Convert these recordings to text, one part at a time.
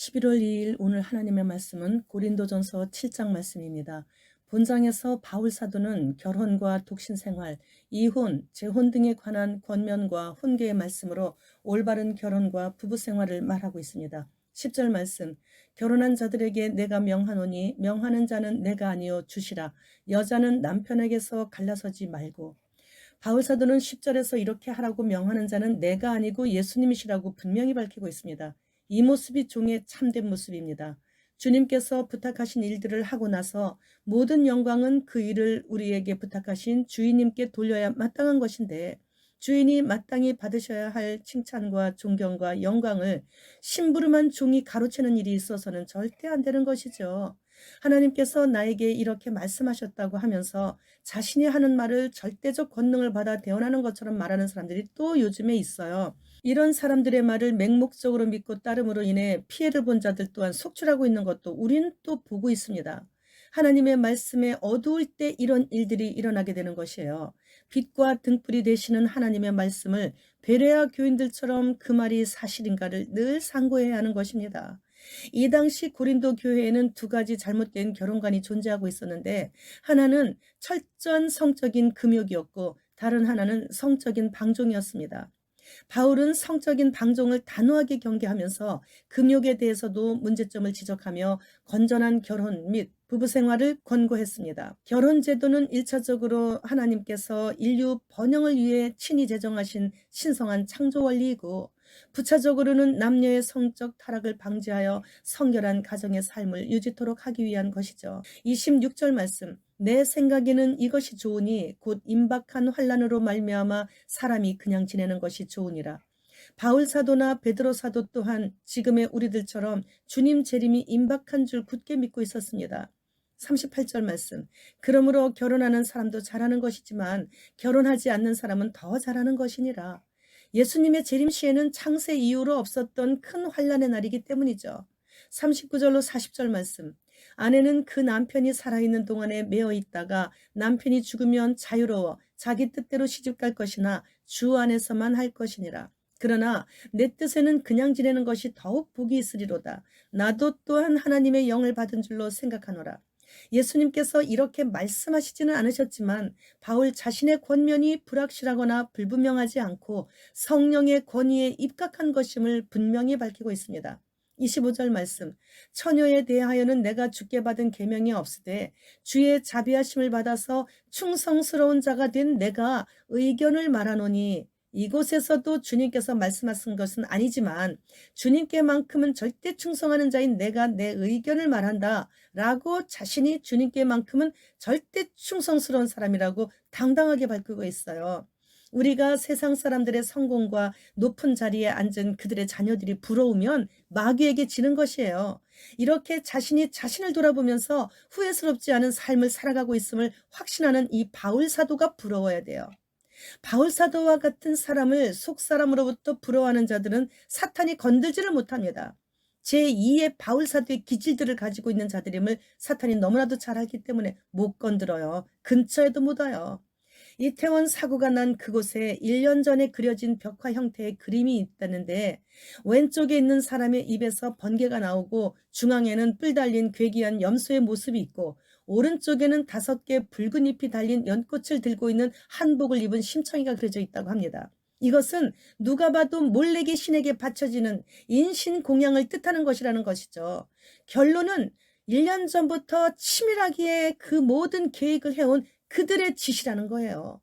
11월 2일 오늘 하나님의 말씀은 고린도전서 7장 말씀입니다. 본장에서 바울 사도는 결혼과 독신 생활, 이혼, 재혼 등에 관한 권면과 훈계의 말씀으로 올바른 결혼과 부부 생활을 말하고 있습니다. 10절 말씀, 결혼한 자들에게 내가 명하노니 명하는 자는 내가 아니요 주시라. 여자는 남편에게서 갈라서지 말고. 바울 사도는 10절에서 이렇게 하라고 명하는 자는 내가 아니고 예수님이시라고 분명히 밝히고 있습니다. 이 모습이 종의 참된 모습입니다. 주님께서 부탁하신 일들을 하고 나서 모든 영광은 그 일을 우리에게 부탁하신 주인님께 돌려야 마땅한 것인데, 주인이 마땅히 받으셔야 할 칭찬과 존경과 영광을 심부름한 종이 가로채는 일이 있어서는 절대 안 되는 것이죠. 하나님께서 나에게 이렇게 말씀하셨다고 하면서 자신이 하는 말을 절대적 권능을 받아 대언하는 것처럼 말하는 사람들이 또 요즘에 있어요. 이런 사람들의 말을 맹목적으로 믿고 따름으로 인해 피해를 본 자들 또한 속출하고 있는 것도 우리는 또 보고 있습니다. 하나님의 말씀에 어두울 때 이런 일들이 일어나게 되는 것이에요. 빛과 등불이 되시는 하나님의 말씀을 베레아 교인들처럼 그 말이 사실인가를 늘 상고해야 하는 것입니다. 이 당시 고린도 교회에는 두 가지 잘못된 결혼관이 존재하고 있었는데, 하나는 철저한 성적인 금욕이었고 다른 하나는 성적인 방종이었습니다. 바울은 성적인 방종을 단호하게 경계하면서 금욕에 대해서도 문제점을 지적하며 건전한 결혼 및 부부 생활을 권고했습니다. 결혼 제도는 1차적으로 하나님께서 인류 번영을 위해 친히 제정하신 신성한 창조 원리이고, 부차적으로는 남녀의 성적 타락을 방지하여 성결한 가정의 삶을 유지토록 하기 위한 것이죠. 26절 말씀, 내 생각에는 이것이 좋으니 곧 임박한 환난으로 말미암아 사람이 그냥 지내는 것이 좋으니라. 바울 사도나 베드로 사도 또한 지금의 우리들처럼 주님 재림이 임박한 줄 굳게 믿고 있었습니다. 38절 말씀, 그러므로 결혼하는 사람도 잘하는 것이지만 결혼하지 않는 사람은 더 잘하는 것이니라. 예수님의 재림 시에는 창세 이후로 없었던 큰 환난의 날이기 때문이죠. 39절로 40절 말씀, 아내는 그 남편이 살아있는 동안에 매어 있다가 남편이 죽으면 자유로워 자기 뜻대로 시집갈 것이나 주 안에서만 할 것이니라. 그러나 내 뜻에는 그냥 지내는 것이 더욱 복이 있으리로다. 나도 또한 하나님의 영을 받은 줄로 생각하노라. 예수님께서 이렇게 말씀하시지는 않으셨지만 바울 자신의 권면이 불확실하거나 불분명하지 않고 성령의 권위에 입각한 것임을 분명히 밝히고 있습니다. 25절 말씀, 처녀에 대하여는 내가 주께 받은 계명이 없으되 주의 자비하심을 받아서 충성스러운 자가 된 내가 의견을 말하노니, 이곳에서도 주님께서 말씀하신 것은 아니지만 주님께만큼은 절대 충성하는 자인 내가 내 의견을 말한다 라고 자신이 주님께만큼은 절대 충성스러운 사람이라고 당당하게 밝히고 있어요. 우리가 세상 사람들의 성공과 높은 자리에 앉은 그들의 자녀들이 부러우면 마귀에게 지는 것이에요. 이렇게 자신이 자신을 돌아보면서 후회스럽지 않은 삶을 살아가고 있음을 확신하는 이 바울 사도가 부러워야 돼요. 바울 사도와 같은 사람을 속사람으로부터 부러워하는 자들은 사탄이 건들지를 못합니다. 제2의 바울 사도의 기질들을 가지고 있는 자들임을 사탄이 너무나도 잘 알기 때문에 못 건드려요. 근처에도 못 와요. 이태원 사고가 난 그곳에 1년 전에 그려진 벽화 형태의 그림이 있다는데, 왼쪽에 있는 사람의 입에서 번개가 나오고 중앙에는 뿔 달린 괴기한 염소의 모습이 있고, 오른쪽에는 5개 붉은 잎이 달린 연꽃을 들고 있는 한복을 입은 심청이가 그려져 있다고 합니다. 이것은 누가 봐도 몰래기 신에게 바쳐지는 인신공양을 뜻하는 것이라는 것이죠. 결론은 1년 전부터 치밀하게 그 모든 계획을 해온 그들의 짓이라는 거예요.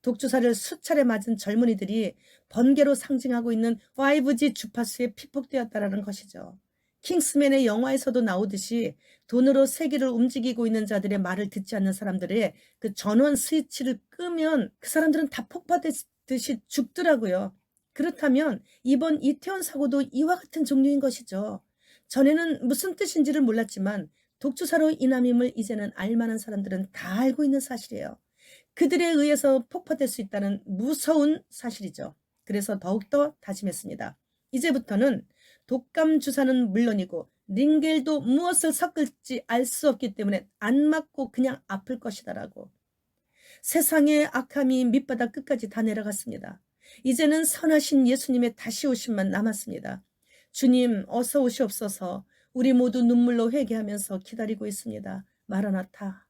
독주사를 수차례 맞은 젊은이들이 번개로 상징하고 있는 5G 주파수에 피폭되었다라는 것이죠. 킹스맨의 영화에서도 나오듯이 돈으로 세계를 움직이고 있는 자들의 말을 듣지 않는 사람들의 그 전원 스위치를 끄면 그 사람들은 다 폭파되듯이 죽더라고요. 그렇다면 이번 이태원 사고도 이와 같은 종류인 것이죠. 전에는 무슨 뜻인지를 몰랐지만 독주사로 인함임을 이제는 알만한 사람들은 다 알고 있는 사실이에요. 그들에 의해서 폭파될 수 있다는 무서운 사실이죠. 그래서 더욱더 다짐했습니다. 이제부터는 독감 주사는 물론이고 링겔도 무엇을 섞을지 알 수 없기 때문에 안 맞고 그냥 아플 것이다라고. 세상의 악함이 밑바닥 끝까지 다 내려갔습니다. 이제는 선하신 예수님의 다시 오심만 남았습니다. 주님 어서 오시옵소서. 우리 모두 눈물로 회개하면서 기다리고 있습니다. 마라나타.